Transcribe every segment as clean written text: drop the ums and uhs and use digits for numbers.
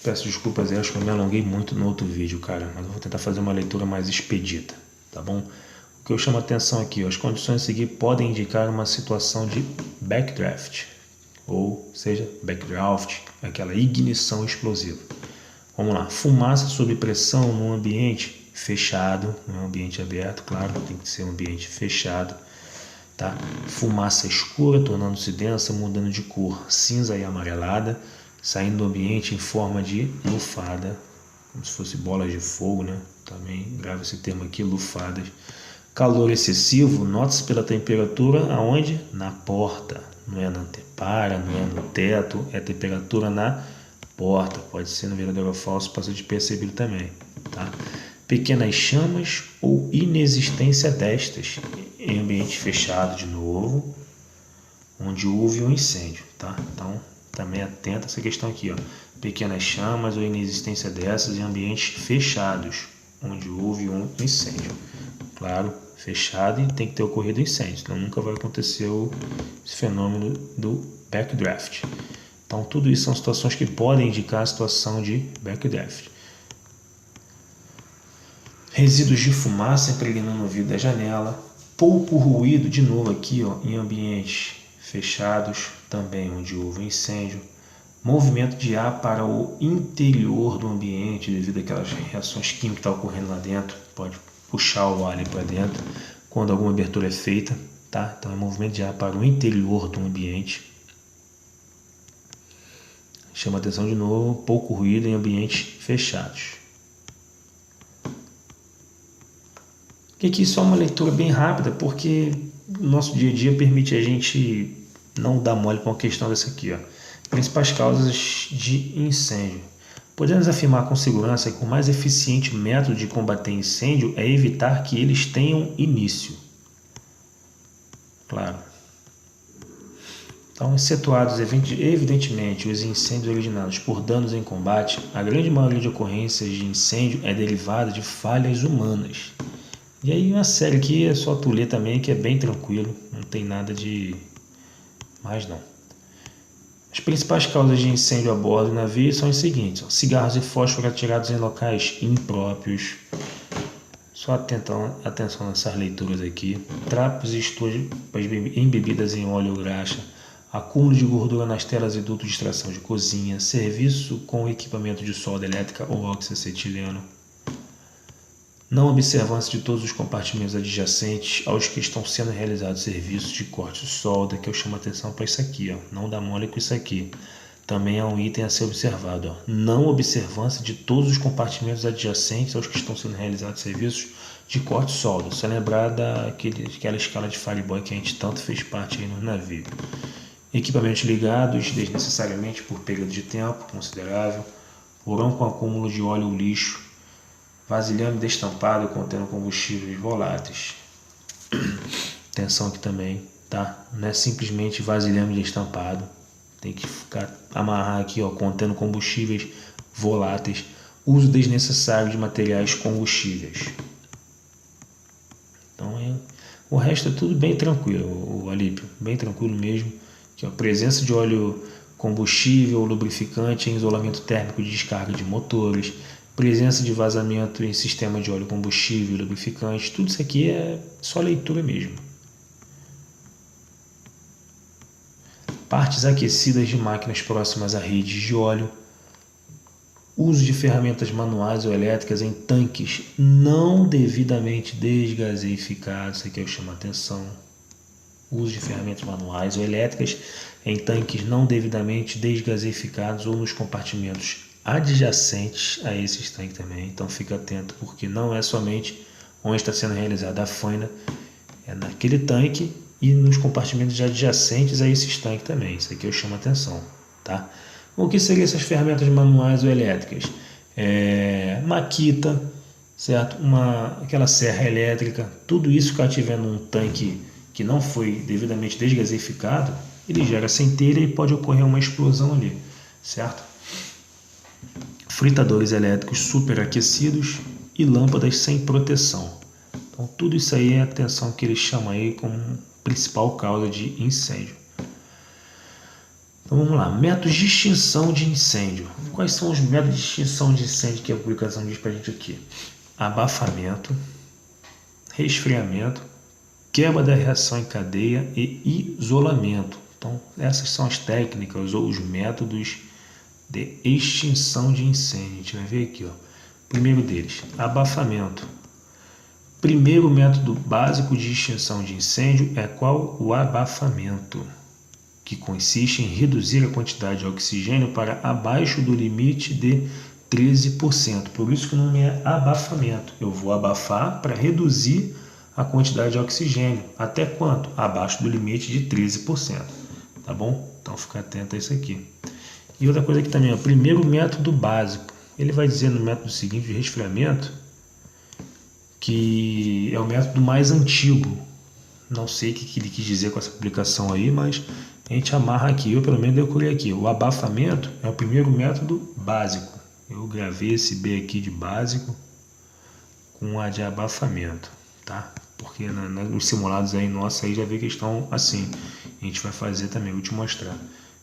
Peço desculpas aí, acho que eu me alonguei muito no outro vídeo, cara, mas eu vou tentar fazer uma leitura mais expedita, tá bom? O que eu chamo a atenção aqui, ó, as condições a seguir podem indicar uma situação de backdraft, ou seja, backdraft, aquela ignição explosiva. Vamos lá, fumaça sob pressão num ambiente fechado, não é um ambiente aberto, claro, tem que ser um ambiente fechado, tá? Fumaça escura, tornando-se densa, mudando de cor cinza e amarelada, saindo do ambiente em forma de lufada, como se fosse bolas de fogo, né? Também grava esse termo aqui, lufadas. Calor excessivo, nota-se pela temperatura aonde? Na porta, não é na antepara, não é no teto, é a temperatura na porta, pode ser no verdadeiro ou falso, passa despercebido também, tá? Pequenas chamas ou inexistência destas em ambiente fechado de novo, onde houve um incêndio, tá? Então, também atenta a essa questão aqui, ó. Pequenas chamas ou inexistência dessas em ambientes fechados, onde houve um incêndio. Claro, fechado e tem que ter ocorrido incêndio, senão nunca vai acontecer esse fenômeno do backdraft. Então, tudo isso são situações que podem indicar a situação de backdraft. Resíduos de fumaça impregnando o vidro da janela. Pouco ruído, de novo aqui, ó, em ambientes fechados, também onde houve incêndio. Movimento de ar para o interior do ambiente, devido àquelas reações químicas que estão ocorrendo lá dentro. Pode puxar o ar ali para dentro, quando alguma abertura é feita, tá? Então é movimento de ar para o interior do ambiente. Chama atenção de novo, pouco ruído em ambientes fechados. Aqui só uma leitura bem rápida, porque o nosso dia a dia permite a gente não dar mole com a questão dessa aqui, ó. Principais causas de incêndio. Podemos afirmar com segurança que o mais eficiente método de combater incêndio é evitar que eles tenham início. Claro. Então, excetuados evidentemente os incêndios originados por danos em combate, a grande maioria de ocorrências de incêndio é derivada de falhas humanas. E aí uma série aqui é só tu ler também, que é bem tranquilo, não tem nada de mais não. As principais causas de incêndio a bordo do navio são as seguintes: ó, cigarros e fósforo atirados em locais impróprios. Só atenção nessas leituras aqui. Trapos e estojos embebidas em óleo ou graxa. Acúmulo de gordura nas telas e dutos de extração de cozinha. Serviço com equipamento de solda elétrica ou oxacetileno. Não observância de todos os compartimentos adjacentes aos que estão sendo realizados serviços de corte de solda, que eu chamo a atenção para isso aqui, ó. Não dá mole com isso aqui. Também é um item a ser observado, ó. Não observância de todos os compartimentos adjacentes aos que estão sendo realizados serviços de corte de solda. Só lembrar daquela escala de Fireboy que a gente tanto fez parte aí no navio. Equipamentos ligados desnecessariamente por período de tempo considerável. Porão com acúmulo de óleo ou lixo. Vasilhame destampado contendo combustíveis voláteis. Atenção aqui também, tá? Não é simplesmente vasilhame destampado. Tem que amarrar aqui, ó, contendo combustíveis voláteis. Uso desnecessário de materiais combustíveis. Então, o resto é tudo bem tranquilo, o Alípio. Bem tranquilo mesmo. Aqui, ó, presença de óleo combustível, lubrificante em isolamento térmico de descarga de motores. Presença de vazamento em sistema de óleo combustível, lubrificante, tudo isso aqui é só leitura mesmo. Partes aquecidas de máquinas próximas a redes de óleo. Uso de ferramentas manuais ou elétricas em tanques não devidamente desgaseificados, isso aqui eu chamo a atenção. Uso de ferramentas manuais ou elétricas em tanques não devidamente desgaseificados ou nos compartimentos adjacentes a esses tanques também. Então fica atento, porque não é somente onde está sendo realizada a faina, é naquele tanque e nos compartimentos adjacentes a esses tanques também. Isso aqui eu chamo a atenção, tá? O que seriam essas ferramentas manuais ou elétricas? Maquita, certo? Aquela serra elétrica, tudo isso que estiver num tanque que não foi devidamente desgaseificado, ele gera centelha e pode ocorrer uma explosão ali, certo? Fritadores elétricos superaquecidos e lâmpadas sem proteção. Então tudo isso aí é a atenção que eles chamam aí como principal causa de incêndio. Então vamos lá, métodos de extinção de incêndio. Quais são os métodos de extinção de incêndio que a publicação diz para a gente aqui? Abafamento, resfriamento, quebra da reação em cadeia e isolamento. Então essas são as técnicas ou os métodos de extinção de incêndio. A gente vai ver aqui, ó. Primeiro deles, abafamento. Primeiro método básico de extinção de incêndio é qual? O abafamento, que consiste em reduzir a quantidade de oxigênio para abaixo do limite de 13%. Por isso que o nome é abafamento. Eu vou abafar para reduzir a quantidade de oxigênio. Até quanto? Abaixo do limite de 13%. Tá bom? Então fica atento a isso aqui. E outra coisa aqui também, o primeiro método básico. Ele vai dizer no método seguinte de resfriamento que é o método mais antigo. Não sei o que ele quis dizer com essa publicação aí, mas a gente amarra aqui. Eu pelo menos decorei aqui. O abafamento é o primeiro método básico. Eu gravei esse B aqui de básico com a de abafamento, tá? Porque nos simulados aí nossos aí já vê que estão assim. A gente vai fazer também, vou te mostrar.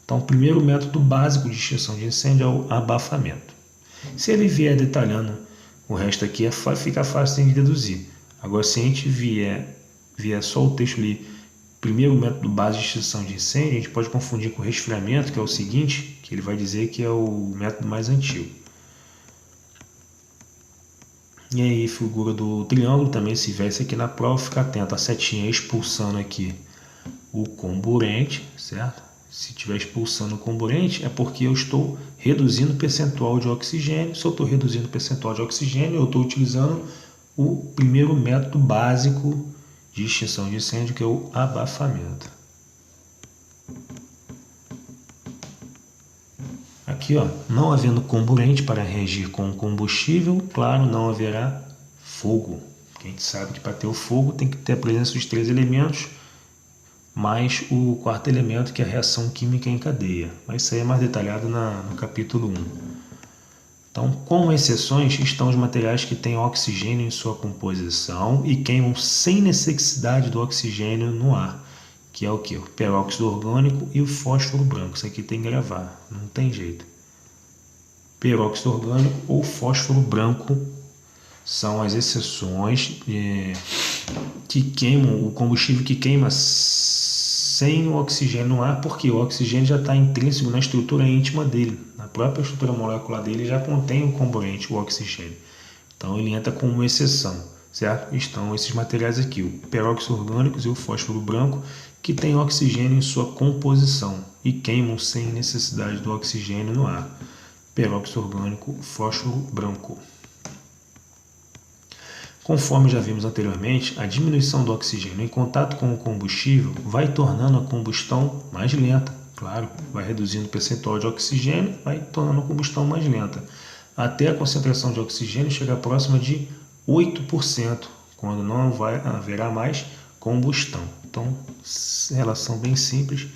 Então, o primeiro método básico de extinção de incêndio é o abafamento. Se ele vier detalhando o resto aqui, fica fácil de deduzir. Agora, se a gente vier só o texto ali, primeiro método básico de extinção de incêndio, a gente pode confundir com o resfriamento, que é o seguinte, que ele vai dizer que é o método mais antigo. E aí, figura do triângulo também, se vier isso aqui na prova, fica atento. A setinha expulsando aqui o comburente, certo? Se estiver expulsando o comburente, é porque eu estou reduzindo o percentual de oxigênio. Se eu estou reduzindo o percentual de oxigênio, eu estou utilizando o primeiro método básico de extinção de incêndio, que é o abafamento. Aqui, ó, não havendo comburente para reagir com o combustível, claro, não haverá fogo. Porque a gente sabe que para ter o fogo tem que ter a presença dos três elementos, mais o quarto elemento, que é a reação química em cadeia. Mas isso aí é mais detalhado no capítulo 1. Então, como exceções, estão os materiais que têm oxigênio em sua composição e queimam sem necessidade do oxigênio no ar, que é o que? O peróxido orgânico e o fósforo branco. Isso aqui tem que gravar, não tem jeito. Peróxido orgânico ou fósforo branco são as exceções que queimam, o combustível que queima sem o oxigênio no ar, porque o oxigênio já está intrínseco na estrutura íntima dele. Na própria estrutura molecular dele já contém o componente, o oxigênio. Então ele entra como uma exceção, certo? Estão esses materiais aqui, o peróxido orgânico e o fósforo branco, que têm oxigênio em sua composição e queimam sem necessidade do oxigênio no ar. Peróxido orgânico, fósforo branco. Conforme já vimos anteriormente, a diminuição do oxigênio em contato com o combustível vai tornando a combustão mais lenta. Claro, vai reduzindo o percentual de oxigênio, vai tornando a combustão mais lenta, até a concentração de oxigênio chegar próxima de 8%, quando não haverá mais combustão. Então, relação bem simples,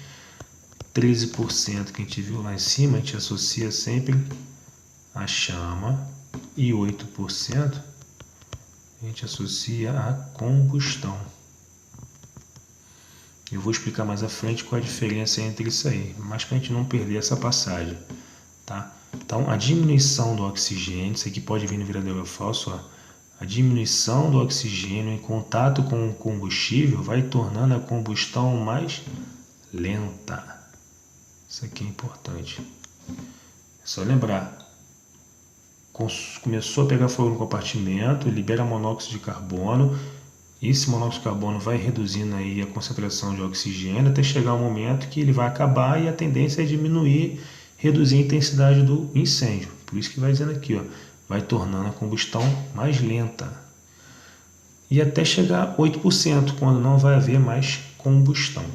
13% que a gente viu lá em cima, a gente associa sempre a chama, e 8% a gente associa a combustão. Eu vou explicar mais à frente qual a diferença entre isso aí, mas para a gente não perder essa passagem, tá? Então, a diminuição do oxigênio, isso aqui pode vir no verdadeiro falso, ó. A diminuição do oxigênio em contato com o combustível vai tornando a combustão mais lenta. Isso aqui é importante. É só lembrar. Começou a pegar fogo no compartimento, libera monóxido de carbono. Esse monóxido de carbono vai reduzindo aí a concentração de oxigênio até chegar um momento que ele vai acabar e a tendência é diminuir, reduzir a intensidade do incêndio. Por isso que vai dizendo aqui, ó, vai tornando a combustão mais lenta. E até chegar a 8%, quando não vai haver mais combustão.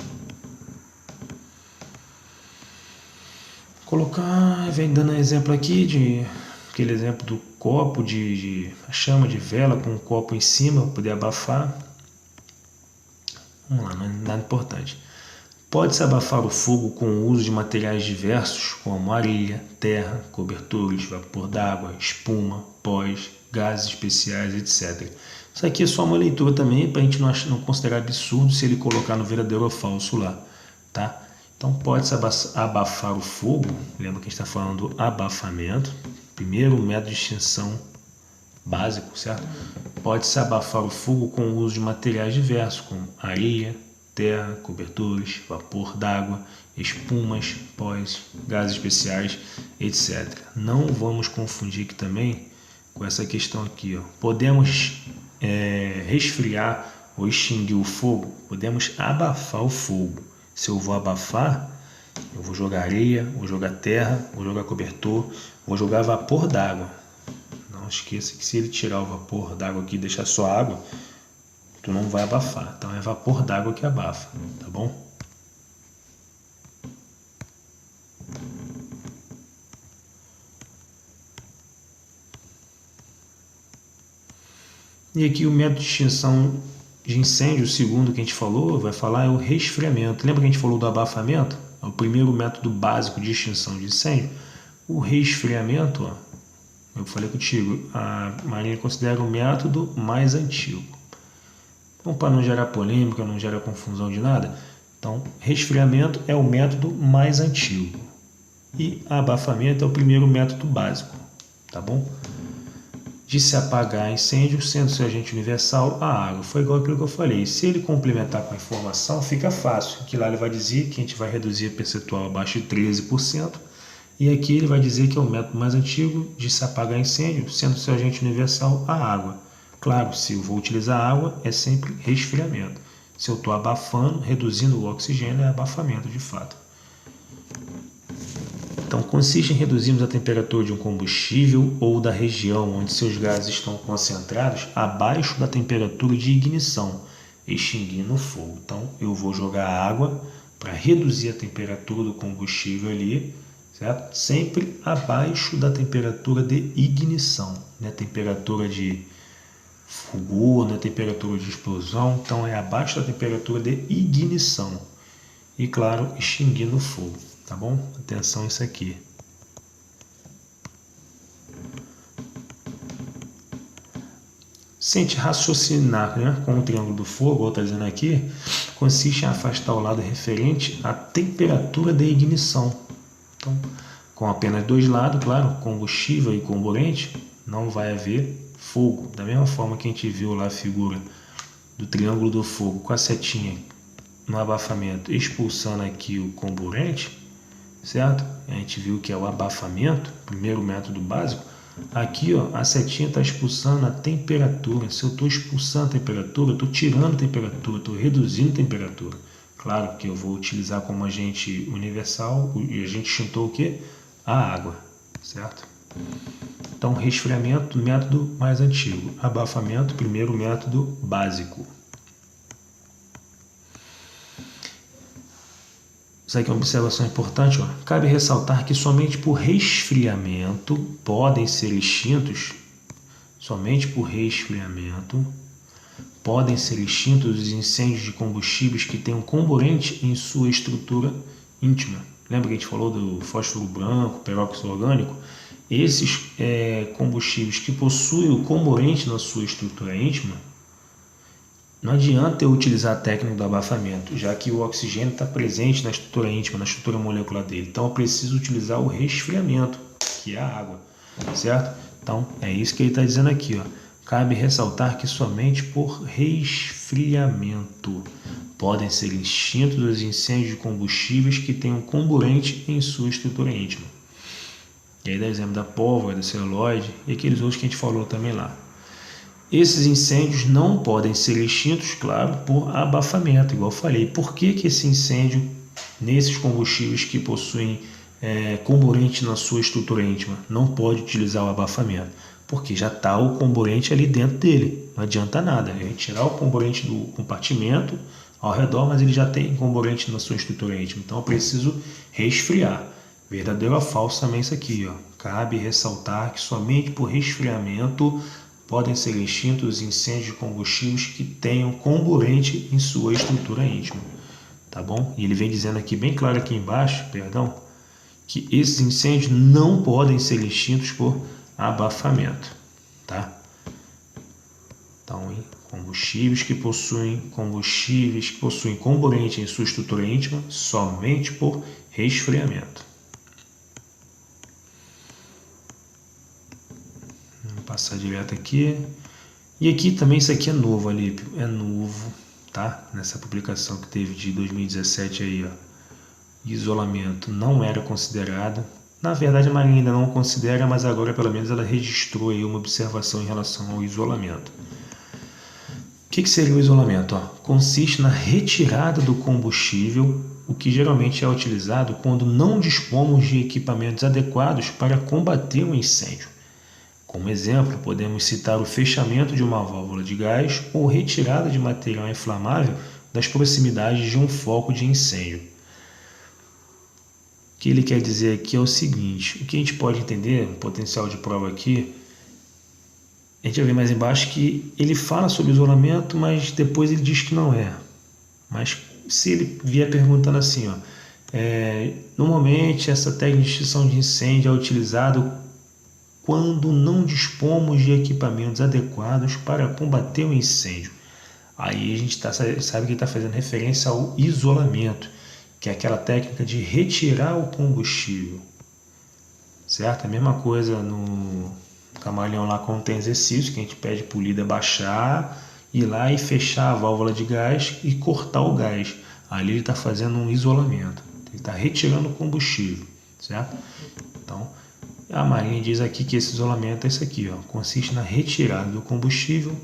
Vem dando exemplo aqui de aquele exemplo do copo de a chama de vela com um copo em cima para poder abafar. Vamos lá, não é nada importante. Pode-se abafar o fogo com o uso de materiais diversos, como areia, terra, cobertores, vapor d'água, espuma, pós, gases especiais, etc. Isso aqui é só uma leitura também para a gente não considerar absurdo se ele colocar no verdadeiro ou falso lá, tá? Então pode-se abafar o fogo, lembra que a gente está falando do abafamento, primeiro método de extinção básico, certo? Pode-se abafar o fogo com o uso de materiais diversos, como areia, terra, cobertores, vapor d'água, espumas, pós, gases especiais, etc. Não vamos confundir aqui também com essa questão aqui, ó. Podemos resfriar ou extinguir o fogo, podemos abafar o fogo. Se eu vou abafar, eu vou jogar areia, vou jogar terra, vou jogar cobertor, vou jogar vapor d'água. Não esqueça que se ele tirar o vapor d'água aqui e deixar só água, tu não vai abafar. Então é vapor d'água que abafa, tá bom? E aqui o método de extinção de incêndio, o segundo que a gente falou, vai falar é o resfriamento. Lembra que a gente falou do abafamento? É o primeiro método básico de extinção de incêndio. O resfriamento, ó, eu falei contigo, a Marinha considera o método mais antigo. Então, para não gerar polêmica, não gerar confusão de nada, então, resfriamento é o método mais antigo. E abafamento é o primeiro método básico, tá bom? De se apagar incêndio, sendo seu agente universal a água. Foi igual aquilo que eu falei. Se ele complementar com a informação, fica fácil. Que lá ele vai dizer que a gente vai reduzir a percentual abaixo de 13%. E aqui ele vai dizer que é o método mais antigo de se apagar incêndio, sendo seu agente universal a água. Claro, se eu vou utilizar água, é sempre resfriamento. Se eu estou abafando, reduzindo o oxigênio, é abafamento de fato. Então, consiste em reduzirmos a temperatura de um combustível ou da região onde seus gases estão concentrados abaixo da temperatura de ignição, extinguindo o fogo. Então, eu vou jogar água para reduzir a temperatura do combustível ali, certo? Sempre abaixo da temperatura de ignição, né? Temperatura de fulgor, né? Temperatura de explosão. Então, é abaixo da temperatura de ignição. E, claro, extinguindo o fogo. Tá bom? Atenção isso aqui. Se a gente raciocinar, né, com o triângulo do fogo, ou está dizendo aqui, consiste em afastar o lado referente à temperatura de ignição. Então, com apenas dois lados, claro, combustível e comburente, não vai haver fogo. Da mesma forma que a gente viu lá a figura do triângulo do fogo com a setinha no abafamento expulsando aqui o comburente, certo? A gente viu que é o abafamento, primeiro método básico. Aqui, ó, a setinha está expulsando a temperatura. Se eu estou expulsando a temperatura, eu estou tirando a temperatura, estou reduzindo a temperatura. Claro que eu vou utilizar como agente universal, e a gente extintor o quê? A água, certo? Então, resfriamento, método mais antigo. Abafamento, primeiro método básico. Isso aqui é uma observação importante, ó. Cabe ressaltar que somente por resfriamento podem ser extintos, os incêndios de combustíveis que tenham comburente em sua estrutura íntima. Lembra que a gente falou do fósforo branco, peróxido orgânico? Esses combustíveis que possuem o comburente na sua estrutura íntima, não adianta eu utilizar a técnica do abafamento, já que o oxigênio está presente na estrutura íntima, na estrutura molecular dele. Então eu preciso utilizar o resfriamento, que é a água, certo? Então é isso que ele está dizendo aqui, ó. Cabe ressaltar que somente por resfriamento podem ser extintos os incêndios de combustíveis que tenham comburente em sua estrutura íntima. E aí dá exemplo da pólvora, da celulose e aqueles outros que a gente falou também lá. Esses incêndios não podem ser extintos, claro, por abafamento, igual eu falei. Por que esse incêndio, nesses combustíveis que possuem comburente na sua estrutura íntima, não pode utilizar o abafamento? Porque já está o comburente ali dentro dele. Não adianta nada. A gente tirar o comburente do compartimento ao redor, mas ele já tem comburente na sua estrutura íntima. Então eu preciso resfriar. Verdadeiro ou falso também isso aqui, ó. Cabe ressaltar que somente por resfriamento podem ser extintos os incêndios de combustíveis que tenham comburente em sua estrutura íntima. Tá bom? E ele vem dizendo aqui, bem claro aqui embaixo, perdão, que esses incêndios não podem ser extintos por abafamento. Tá? Então, Combustíveis que possuem comburente em sua estrutura íntima somente por resfriamento. Vamos passar direto aqui. E aqui também, isso aqui é novo, Alípio, é novo, tá? Nessa publicação que teve de 2017 aí, ó. Isolamento não era considerado. Na verdade, a Marinha ainda não considera, mas agora pelo menos ela registrou aí uma observação em relação ao isolamento. O que seria o isolamento? Consiste na retirada do combustível, o que geralmente é utilizado quando não dispomos de equipamentos adequados para combater um incêndio. Como exemplo, podemos citar o fechamento de uma válvula de gás ou retirada de material inflamável das proximidades de um foco de incêndio. O que ele quer dizer aqui é o seguinte: o que a gente pode entender, o potencial de prova aqui, a gente vai ver mais embaixo que ele fala sobre isolamento, mas depois ele diz que não é. Mas se ele vier perguntando assim, normalmente essa técnica de extinção de incêndio é utilizada quando não dispomos de equipamentos adequados para combater o incêndio. Aí a gente sabe que ele está fazendo referência ao isolamento, que é aquela técnica de retirar o combustível. Certo? A mesma coisa no Camaleão lá quando tem exercício, que a gente pede para o líder baixar, ir lá e fechar a válvula de gás e cortar o gás. Ali ele está fazendo um isolamento, ele está retirando o combustível, certo? Então, a Marinha diz aqui que esse isolamento é isso aqui, consiste na retirada do combustível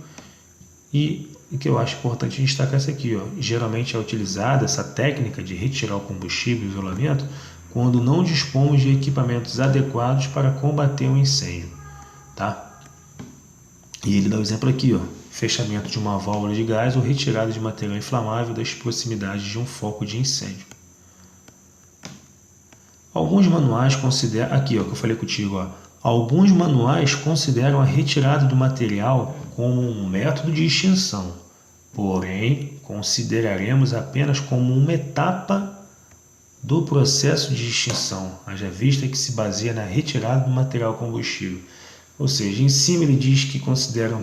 e o que eu acho importante destacar isso aqui, geralmente é utilizada essa técnica de retirar o combustível, isolamento, quando não dispomos de equipamentos adequados para combater um incêndio, tá? E ele dá o exemplo aqui, fechamento de uma válvula de gás ou retirada de material inflamável das proximidades de um foco de incêndio. Alguns manuais consideram, aqui que eu falei contigo, alguns manuais consideram a retirada do material como um método de extinção, porém consideraremos apenas como uma etapa do processo de extinção, haja vista que se baseia na retirada do material combustível. Ou seja, em cima ele diz que considera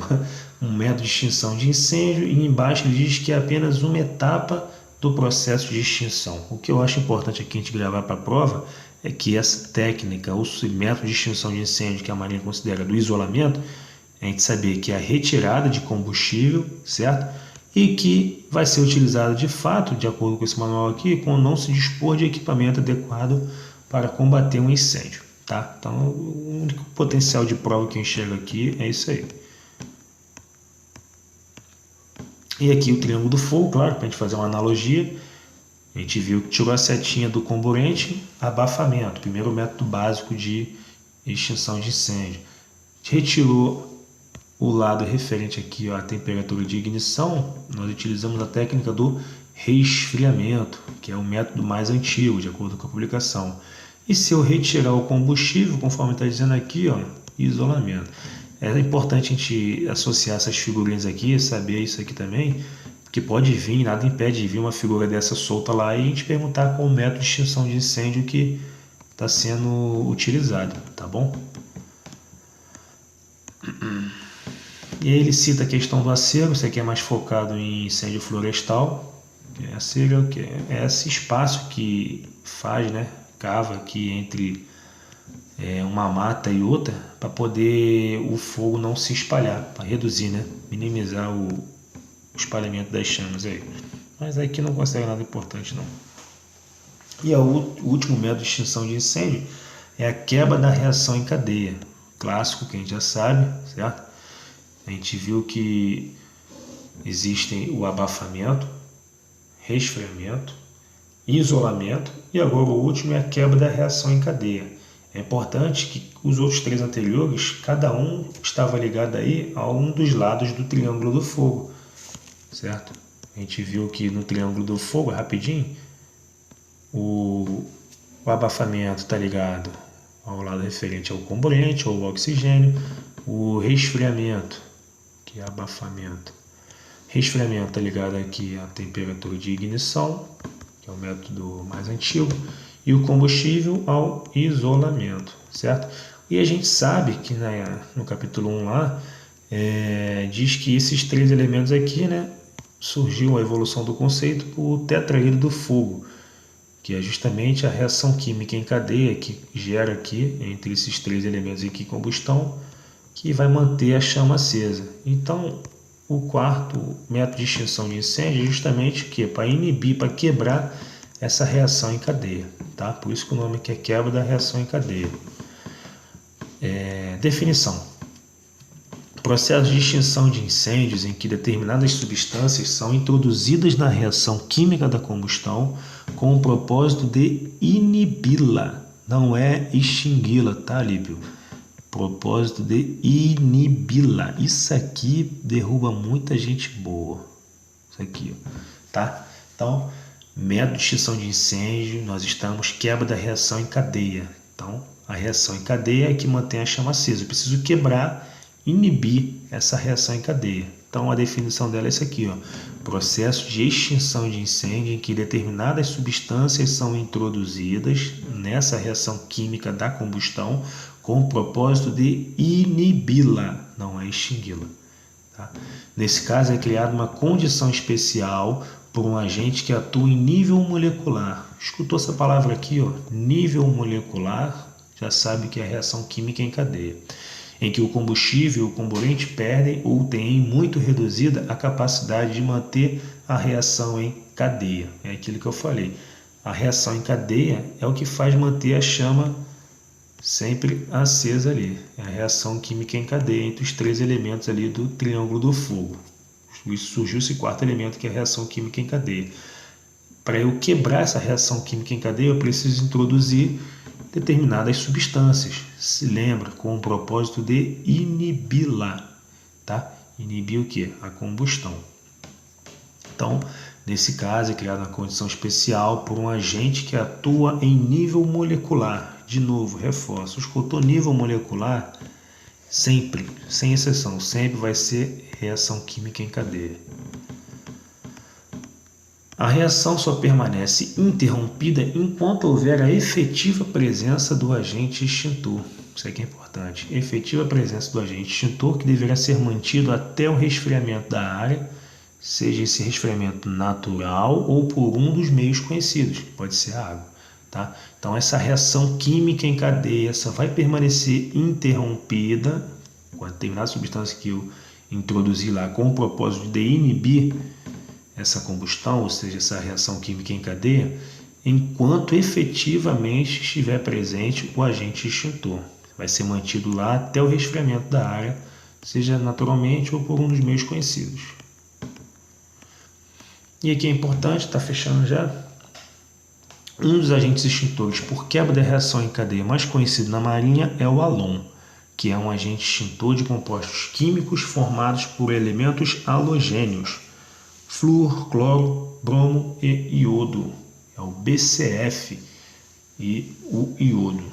um método de extinção de incêndio e embaixo ele diz que é apenas uma etapa do processo de extinção. O que eu acho importante aqui a gente gravar para a prova é que essa técnica, o método de extinção de incêndio que a Marinha considera do isolamento, a gente saber que é a retirada de combustível, certo? E que vai ser utilizado de fato, de acordo com esse manual aqui, quando não se dispor de equipamento adequado para combater um incêndio, tá? Então, o único potencial de prova que eu enxergo aqui é isso aí. E aqui o triângulo do fogo, claro, para a gente fazer uma analogia, a gente viu que tirou a setinha do comburente, abafamento, primeiro método básico de extinção de incêndio. A gente retirou o lado referente aqui à temperatura de ignição, nós utilizamos a técnica do resfriamento, que é o método mais antigo, de acordo com a publicação. E se eu retirar o combustível, conforme está dizendo aqui, isolamento. É importante a gente associar essas figurinhas aqui, saber isso aqui também, porque pode vir, nada impede de vir uma figura dessa solta lá e a gente perguntar qual o método de extinção de incêndio que está sendo utilizado, tá bom? E aí ele cita a questão do acero, isso aqui é mais focado em incêndio florestal. Acero é esse espaço que faz, cava aqui entre uma mata e outra para poder o fogo não se espalhar, para reduzir, minimizar o espalhamento das chamas aí. Mas aqui não consegue nada importante não. E o último método de extinção de incêndio é a quebra da reação em cadeia, clássico que a gente já sabe, certo? A gente viu que existem o abafamento, resfriamento, isolamento e agora o último é a quebra da reação em cadeia. É importante que os outros três anteriores, cada um estava ligado aí a um dos lados do triângulo do fogo, certo? A gente viu que no triângulo do fogo, rapidinho, o abafamento está ligado ao lado referente ao comburente ou ao oxigênio, o resfriamento, que é abafamento. Resfriamento está ligado aqui à temperatura de ignição, que é o método mais antigo, e o combustível ao isolamento, certo? E a gente sabe que no capítulo 1 lá, diz que esses 3 elementos aqui, né, surgiu a evolução do conceito por tetraído do fogo, que é justamente a reação química em cadeia que gera aqui, entre esses 3 elementos aqui, combustão, que vai manter a chama acesa. Então, o quarto método de extinção de incêndio é justamente para inibir, para quebrar essa reação em cadeia. Tá? Por isso que o nome aqui é quebra da reação em cadeia. Definição. Processo de extinção de incêndios em que determinadas substâncias são introduzidas na reação química da combustão com o propósito de inibi-la, não é extingui-la, tá, Líbio? Propósito de inibi-la. Isso aqui derruba muita gente boa. Isso aqui, ó, tá? Então, método de extinção de incêndio, nós estamos quebra da reação em cadeia. Então, a reação em cadeia é que mantém a chama acesa. Eu preciso quebrar, inibir essa reação em cadeia. Então, a definição dela é essa aqui, ó. Processo de extinção de incêndio em que determinadas substâncias são introduzidas nessa reação química da combustão com o propósito de inibi-la, não é extingui-la. Tá? Nesse caso, é criada uma condição especial por um agente que atua em nível molecular. Escutou essa palavra aqui, ó, nível molecular, já sabe que é a reação química em cadeia, em que o combustível e o comburente perdem ou têm muito reduzida a capacidade de manter a reação em cadeia. É aquilo que eu falei. A reação em cadeia é o que faz manter a chama sempre acesa ali. É a reação química em cadeia entre os 3 elementos ali do triângulo do fogo. Surgiu esse quarto elemento que é a reação química em cadeia. Para eu quebrar essa reação química em cadeia, eu preciso introduzir determinadas substâncias. Se lembra, com o propósito de inibi-la, tá? Inibir o quê? A combustão. Então, nesse caso, é criada uma condição especial por um agente que atua em nível molecular. De novo, reforço, escutou nível molecular, sempre, sem exceção, sempre vai ser reação química em cadeia. A reação só permanece interrompida enquanto houver a efetiva presença do agente extintor. Isso aqui é importante. Efetiva presença do agente extintor, que deverá ser mantido até o resfriamento da área, seja esse resfriamento natural ou por um dos meios conhecidos, que pode ser a água. Tá? Então, essa reação química em cadeia só vai permanecer interrompida com a determinada substância que eu introduzi lá com o propósito de inibir essa combustão, ou seja, essa reação química em cadeia, enquanto efetivamente estiver presente o agente extintor. Vai ser mantido lá até o resfriamento da área, seja naturalmente ou por um dos meios conhecidos. E aqui é importante, está fechando já, um dos agentes extintores por quebra da reação em cadeia mais conhecido na marinha é o halon, que é um agente extintor de compostos químicos formados por elementos halogênios, flúor, cloro, bromo e iodo. É o BCF e o iodo.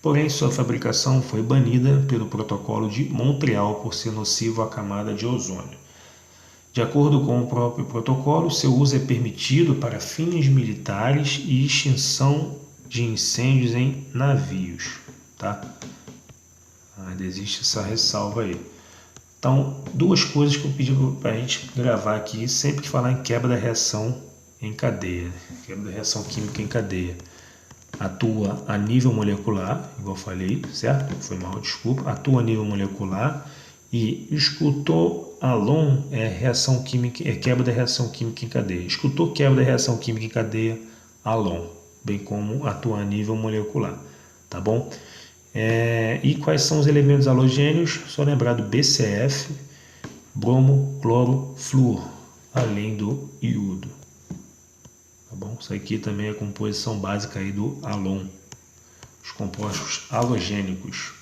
Porém, sua fabricação foi banida pelo Protocolo de Montreal por ser nocivo à camada de ozônio. De acordo com o próprio protocolo, seu uso é permitido para fins militares e extinção de incêndios em navios. Tá? Ainda existe essa ressalva aí. Então, 2 coisas que eu pedi para a gente gravar aqui, sempre que falar em quebra da reação em cadeia. Quebra da reação química em cadeia. Atua a nível molecular, igual eu falei, certo? Foi mal, desculpa. Atua a nível molecular e escutou halon é reação química, é quebra da reação química em cadeia. Escutou quebra da reação química em cadeia, halon, bem como atua a nível molecular, tá bom? E quais são os elementos halogênios? Só lembrar do BCF, bromo, cloro, flúor, além do iodo. Tá bom? Isso aqui também é a composição básica aí do halon, os compostos halogênicos.